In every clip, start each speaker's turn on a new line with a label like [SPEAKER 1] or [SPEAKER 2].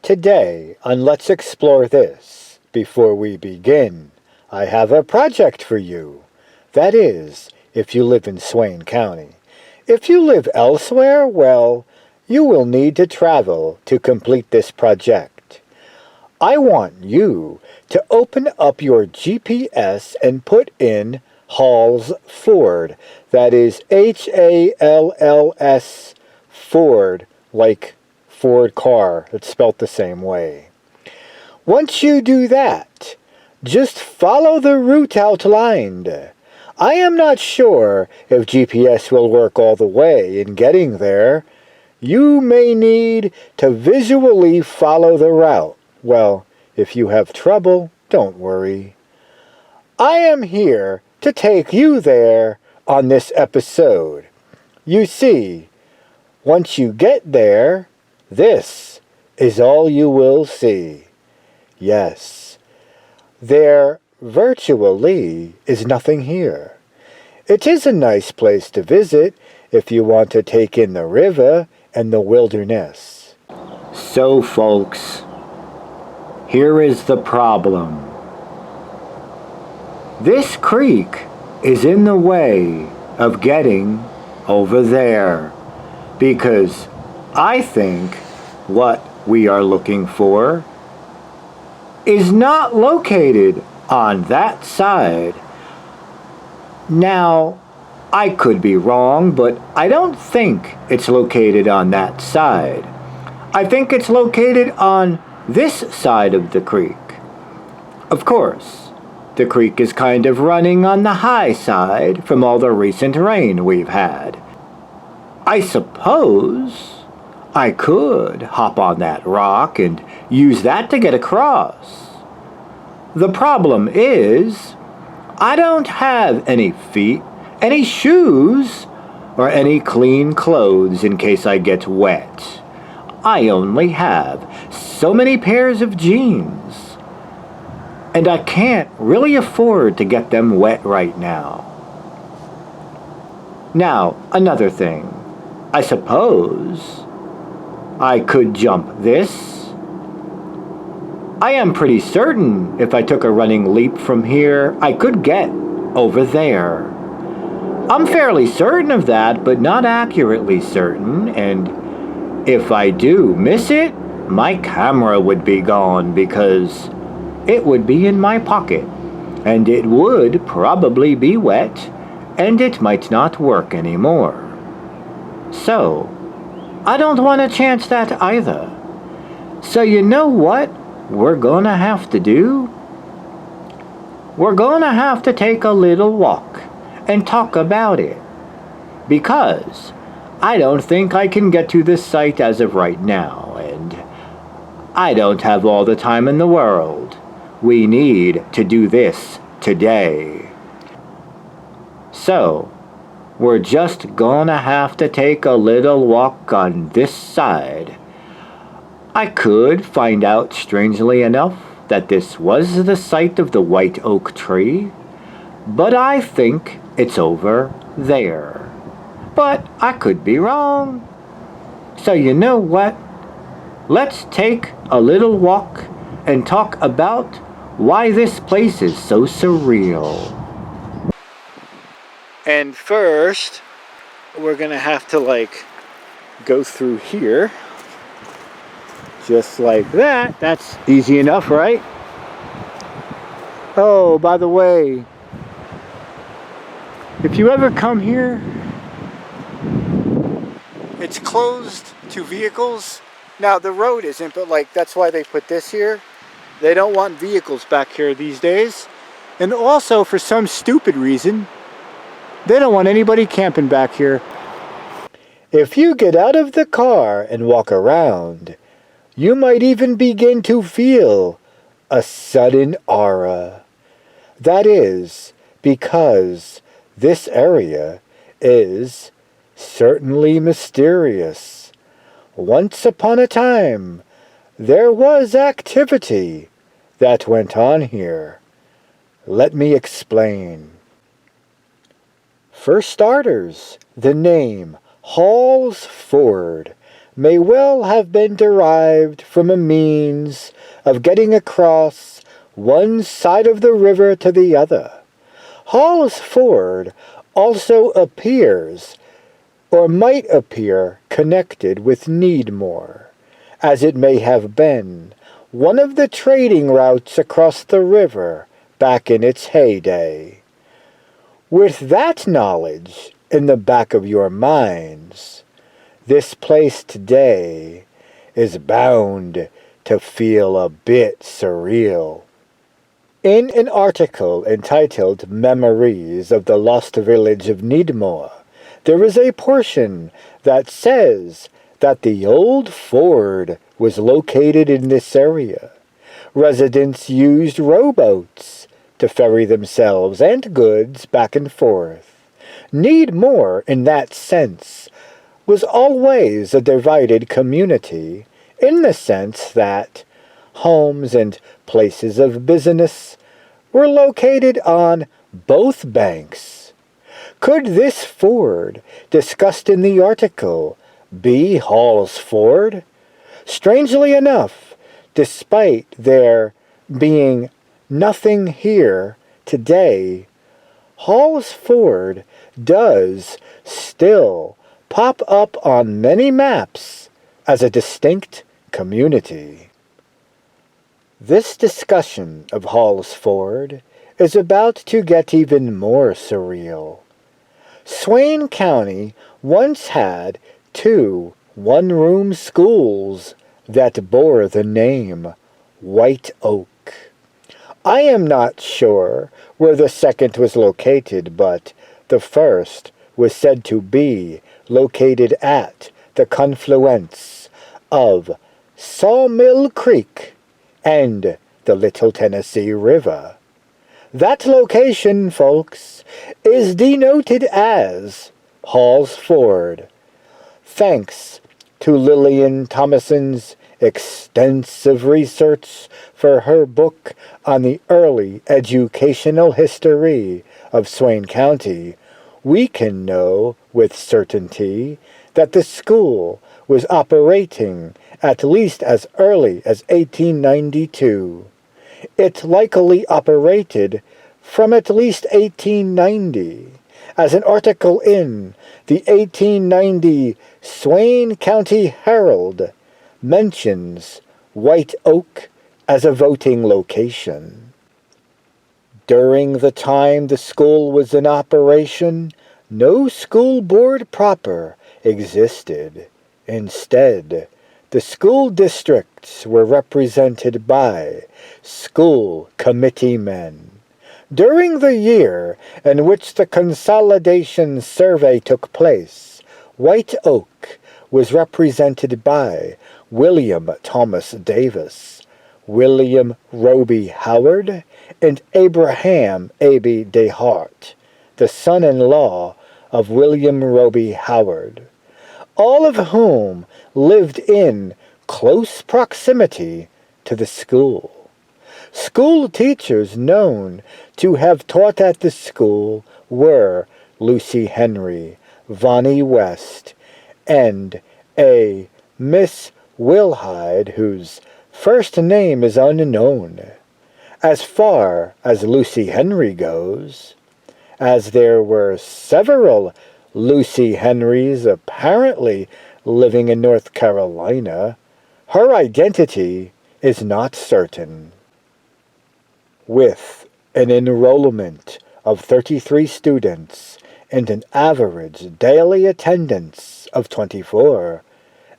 [SPEAKER 1] Today, on Let's Explore This, before we begin, I have a project for you. That is, if you live in Swain County. If you live elsewhere, well, you will need to travel to complete this project. I want you to open up your GPS and put in Halls Ford. That is Halls Ford, like Ford car. It's spelt the same way. Once you do that, just follow the route outlined. I am not sure if GPS will work all the way in getting there. You may need to visually follow the route. Well, if you have trouble, don't worry. I am here to take you there on this episode. You see, once you get there, this is all you will see. Yes, there virtually is nothing here. It is a nice place to visit if you want to take in the river and the wilderness. So, folks, here is the problem. This creek is in the way of getting over there, because I think what we are looking for is not located on that side. Now, I could be wrong, but I don't think it's located on that side. I think it's located on this side of the creek. Of course, the creek is kind of running on the high side from all the recent rain we've had. I suppose I could hop on that rock and use that to get across. The problem is, I don't have any feet, any shoes, or any clean clothes in case I get wet. I only have so many pairs of jeans, and I can't really afford to get them wet right now. Now, another thing. I suppose I could jump this. I am pretty certain if I took a running leap from here, I could get over there. I'm fairly certain of that, but not accurately certain, and if I do miss it, my camera would be gone because it would be in my pocket, and it would probably be wet, and it might not work anymore. So, I don't want to chance that either. So you know what we're gonna have to do? We're gonna have to take a little walk and talk about it. Because I don't think I can get to this site as of right now, and I don't have all the time in the world. We need to do this today. So, we're just gonna have to take a little walk on this side. I could find out, strangely enough, that this was the site of the white oak tree, but I think it's over there. But I could be wrong. So you know what? Let's take a little walk and talk about why this place is so surreal. And first, we're gonna have to go through here. Just like that. That's easy enough, right? Oh, by the way, if you ever come here, it's closed to vehicles. Now, the road isn't, but that's why they put this here. They don't want vehicles back here these days. And also, for some stupid reason, they don't want anybody camping back here. If you get out of the car and walk around, you might even begin to feel a sudden aura. That is because this area is certainly mysterious. Once upon a time, there was activity that went on here. Let me explain. For starters, the name Halls Ford may well have been derived from a means of getting across one side of the river to the other. Hall's Ford also appears, or might appear, connected with Needmore, as it may have been one of the trading routes across the river back in its heyday. With that knowledge in the back of your minds, this place today is bound to feel a bit surreal. In an article entitled Memories of the Lost Village of Needmore, there is a portion that says that the old ford was located in this area. Residents used rowboats to ferry themselves and goods back and forth. Needmore, in that sense, was always a divided community, in the sense that homes and places of business were located on both banks. Could this ford, discussed in the article, be Hall's Ford? Strangely enough, despite there being nothing here today, Hall's Ford does still pop up on many maps as a distinct community. This discussion of Hall's Ford is about to get even more surreal. Swain County once had 2 one-room schools that bore the name White Oak. I am not sure where the second was located, but the first was said to be located at the confluence of Sawmill Creek and the Little Tennessee River. That location, folks, is denoted as Hall's Ford, thanks to Lillian Thomason's extensive research for her book on the early educational history of Swain County. We can know with certainty that the school was operating at least as early as 1892. It likely operated from at least 1890, as an article in the 1890 Swain County Herald mentions White Oak as a voting location. During the time the school was in operation, no school board proper existed. Instead, the school districts were represented by school committee men. During the year in which the consolidation survey took place, White Oak was represented by William Thomas Davis, William Roby Howard, and Abraham A.B. DeHart, the son-in-law of William Roby Howard, all of whom lived in close proximity to the school. School teachers known to have taught at the school were Lucy Henry, Vonnie West, and a Miss Wilhide, whose first name is unknown. As far as Lucy Henry goes, as there were several Lucy Henrys apparently living in North Carolina, her identity is not certain. With an enrollment of 33 students and an average daily attendance of 24,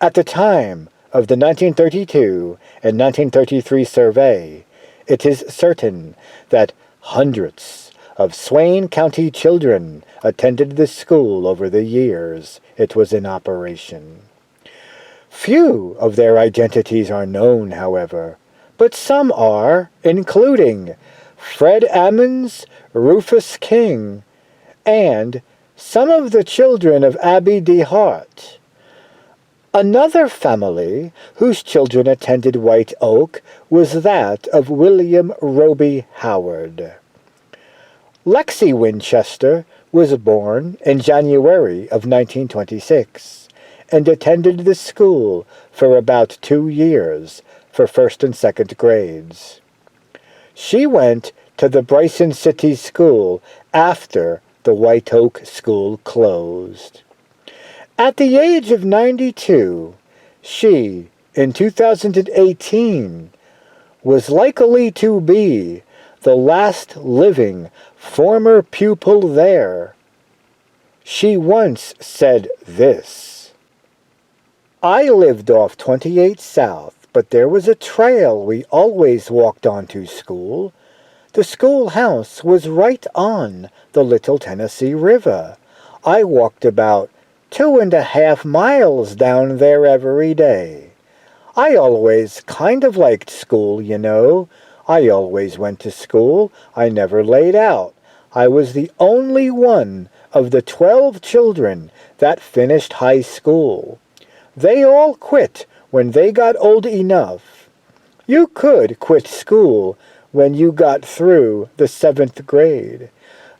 [SPEAKER 1] at the time of the 1932 and 1933 survey, it is certain that hundreds of Swain County children attended the school over the years it was in operation. Few of their identities are known, however, but some are, including Fred Ammons, Rufus King, and some of the children of Abby DeHart. Another family whose children attended White Oak was that of William Roby Howard. Lexi Winchester was born in January of 1926, and attended the school for about 2 years for first and second grades. She went to the Bryson City School after the White Oak School closed. At the age of 92, she, in 2018, was likely to be the last living former pupil there. She once said this: "I lived off 28 South, but there was a trail we always walked on to school. The schoolhouse was right on the Little Tennessee River. I walked about 2.5 miles down there every day. I always kind of liked school, you know. I always went to school. I never laid out. I was the only one of the 12 children that finished high school. They all quit when they got old enough. You could quit school when you got through the 7th grade.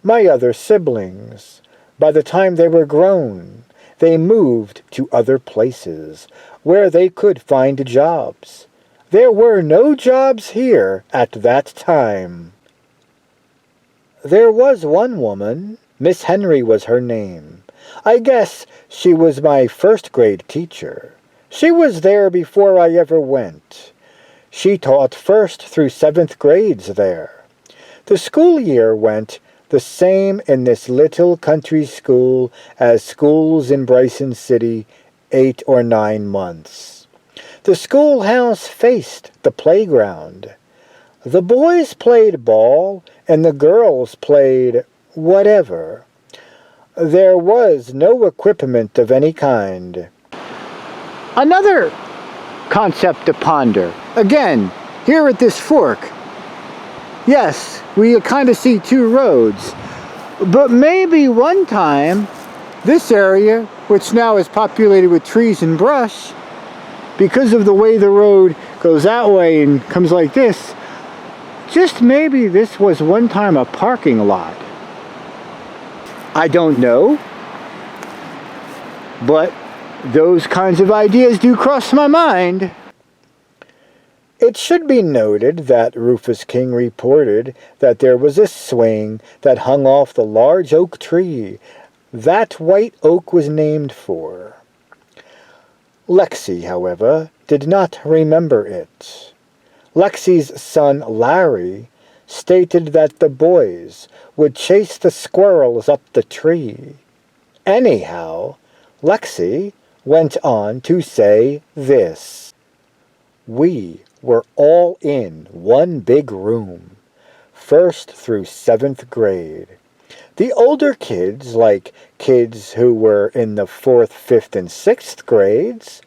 [SPEAKER 1] My other siblings, by the time they were grown, they moved to other places where they could find jobs. There were no jobs here at that time. There was one woman, Miss Henry was her name. I guess she was my first grade teacher. She was there before I ever went. She taught 1st through 7th grades there. The school year went the same in this little country school as schools in Bryson City, 8 or 9 months. The schoolhouse faced the playground. The boys played ball and the girls played whatever. There was no equipment of any kind. Another concept to ponder. Again, here at this fork. Yes, we kind of see 2 roads. But maybe one time, this area, which now is populated with trees and brush, because of the way the road goes that way and comes like this, just maybe this was one time a parking lot. I don't know, but those kinds of ideas do cross my mind. It should be noted that Rufus King reported that there was a swing that hung off the large oak tree that White Oak was named for. Lexi, however, did not remember it. Lexi's son Larry stated that the boys would chase the squirrels up the tree. Anyhow, Lexi went on to say this: "We were all in one big room, 1st through 7th grade. The older kids, like kids who were in the 4th, 5th, and 6th grades,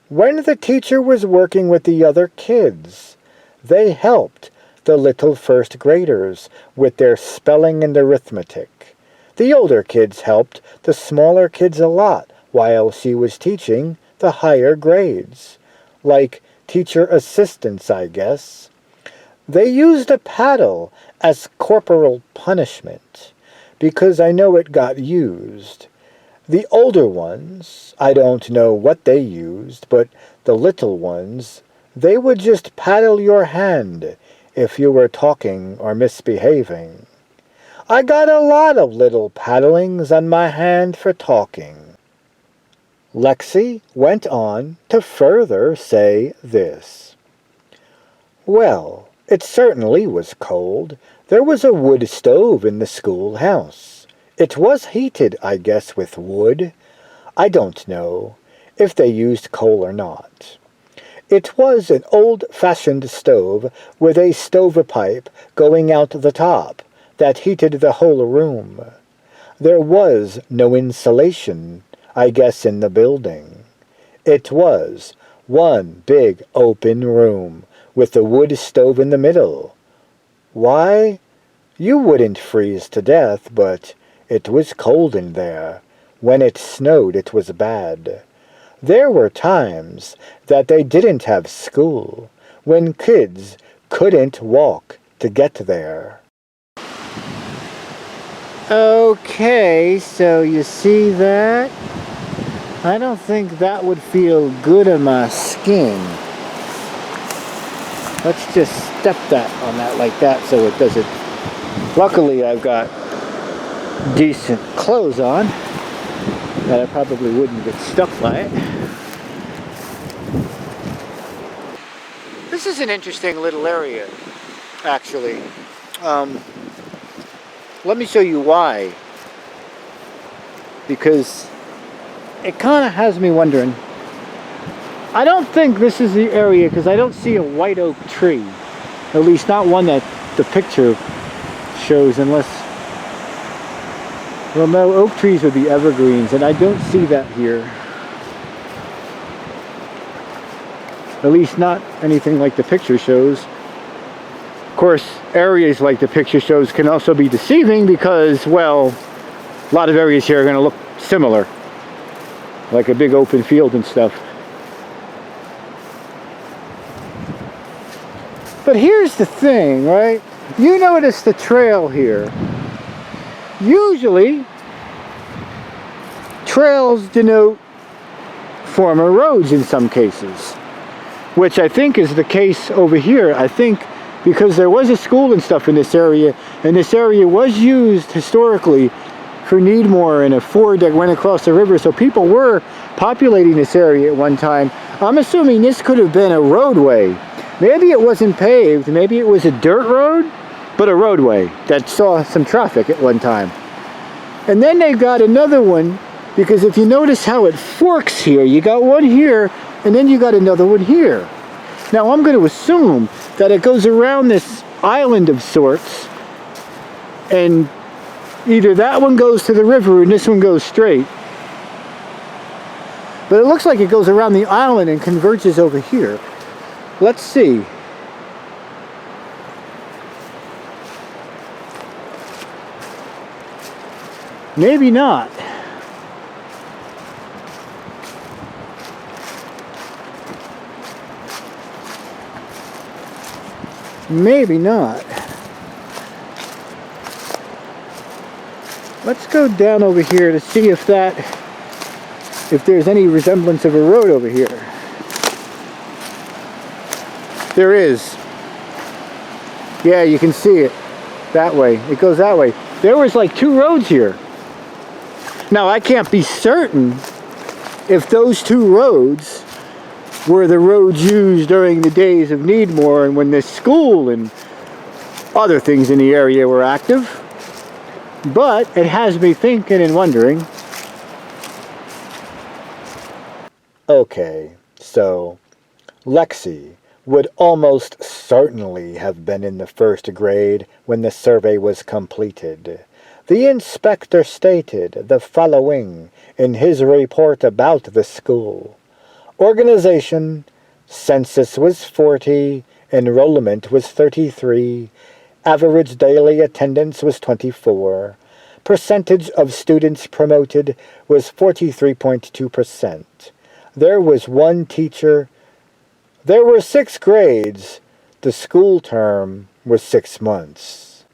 [SPEAKER 1] when the teacher was working with the other kids, they helped the little 1st graders with their spelling and arithmetic. The older kids helped the smaller kids a lot while she was teaching the higher grades, like teacher assistants, I guess. They used a paddle as corporal punishment, because I know it got used. The older ones, I don't know what they used, but the little ones, they would just paddle your hand if you were talking or misbehaving. I got a lot of little paddlings on my hand for talking." Lexi went on to further say this: "Well, it certainly was cold. There was a wood stove in the schoolhouse. It was heated, I guess, with wood. I don't know if they used coal or not. It was an old-fashioned stove with a stovepipe going out the top that heated the whole room. There was no insulation, I guess, in the building. It was one big open room with a wood stove in the middle. Why, you wouldn't freeze to death, but it was cold in there. When it snowed, it was bad. There were times that they didn't have school, when kids couldn't walk to get there." Okay, so you see that? I don't think that would feel good on my skin. Let's just step that on that like that so it doesn't. Luckily I've got decent clothes on that I probably wouldn't get stuck by it. This is an interesting little area, actually. Let me show you why. Because it kind of has me wondering. I don't think this is the area because I don't see a white oak tree. At least not one that the picture shows, unless... Well, no, oak trees would be evergreens, and I don't see that here. At least not anything like the picture shows. Of course, areas like the picture shows can also be deceiving because, well, a lot of areas here are going to look similar. Like a big open field and stuff. But here's the thing, right? You notice the trail here. Usually, trails denote former roads in some cases. Which I think is the case over here. I think because there was a school and stuff in this area, and this area was used historically for Needmore and a ford that went across the river, so people were populating this area at one time. I'm assuming this could have been a roadway. Maybe it wasn't paved, maybe it was a dirt road, but a roadway that saw some traffic at one time. And then they've got another one, because if you notice how it forks here, you got one here, and then you got another one here. Now I'm going to assume that it goes around this island of sorts, and either that one goes to the river and this one goes straight. But it looks like it goes around the island and converges over here. Let's see. Maybe not. Maybe not. Let's go down over here to see if there's any resemblance of a road over here. There is. Yeah, you can see it. That way. It goes that way. There was like two roads here. Now I can't be certain if those two roads were the roads used during the days of Needmore and when this school and other things in the area were active. But it has me thinking and wondering. Okay, so Lexi would almost certainly have been in the first grade when the survey was completed. The inspector stated the following in his report about the school. Organization, census was 40, enrollment was 33, average daily attendance was 24, percentage of students promoted was 43.2%. There was one teacher. There were 6 grades. The school term was 6 months.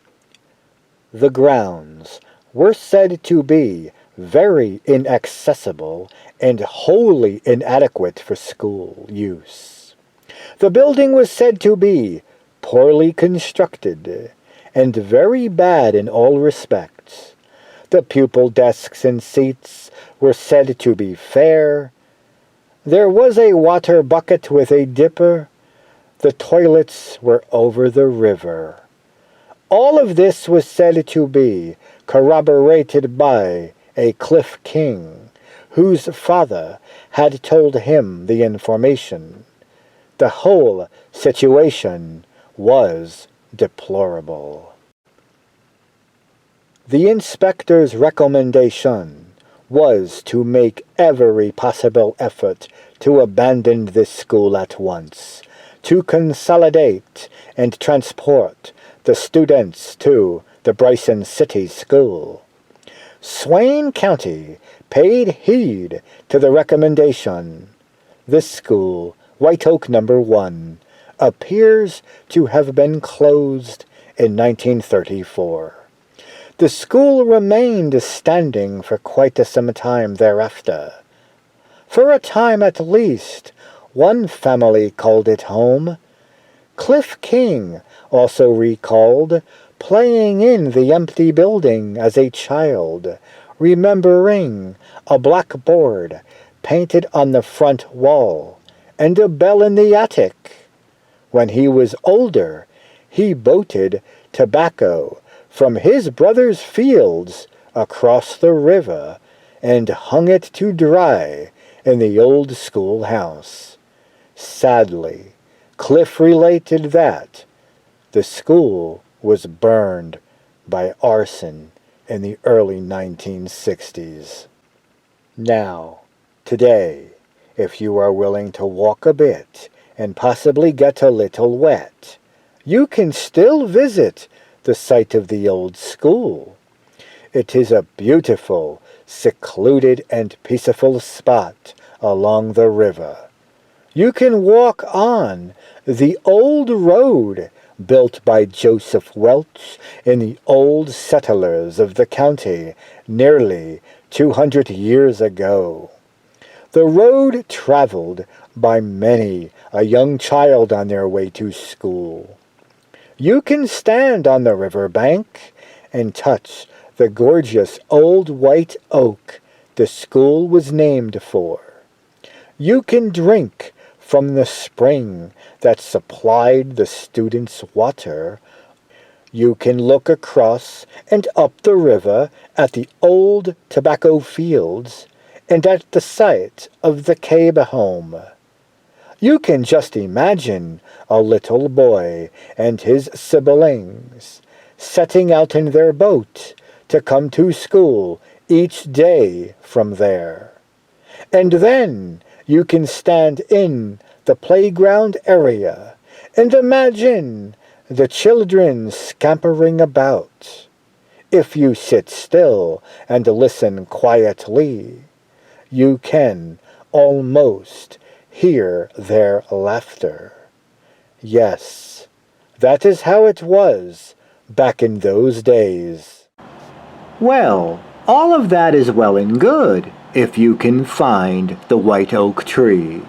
[SPEAKER 1] The grounds were said to be very inaccessible and wholly inadequate for school use. The building was said to be poorly constructed and very bad in all respects. The pupil desks and seats were said to be fair. There was a water bucket with a dipper. The toilets were over the river. All of this was said to be corroborated by a Cliff King, whose father had told him the information. The whole situation was deplorable. The inspector's recommendation was to make every possible effort to abandon this school at once, to consolidate and transport the students to the Bryson City School. Swain County paid heed to the recommendation. This school, White Oak No. 1, appears to have been closed in 1934. The school remained standing for quite some time thereafter.
[SPEAKER 2] For a time at least, one family called it home. Cliff King also recalled playing in the empty building as a child, remembering a blackboard painted on the front wall and a bell in the attic. When he was older, he boated tobacco from his brother's fields across the river and hung it to dry in the old schoolhouse. Sadly, Cliff related that the school was burned by arson in the early 1960s. Now, today, if you are willing to walk a bit and possibly get a little wet, you can still visit the site of the old school. It is a beautiful, secluded and peaceful spot along the river. You can walk on the old road built by Joseph Welch and the old settlers of the county nearly 200 years ago. The road traveled by many a young child on their way to school. You can stand on the river bank and touch the gorgeous old white oak the school was named for. You can drink from the spring that supplied the students water. You can look across and up the river at the old tobacco fields and at the site of the Cabe home. You can just imagine a little boy and his siblings setting out in their boat to come to school each day from there. And then you can stand in the playground area and imagine the children scampering about. If you sit still and listen quietly, you can almost hear their laughter. Yes, that is how it was back in those days.
[SPEAKER 1] Well, all of that is well and good if you can find the white oak tree.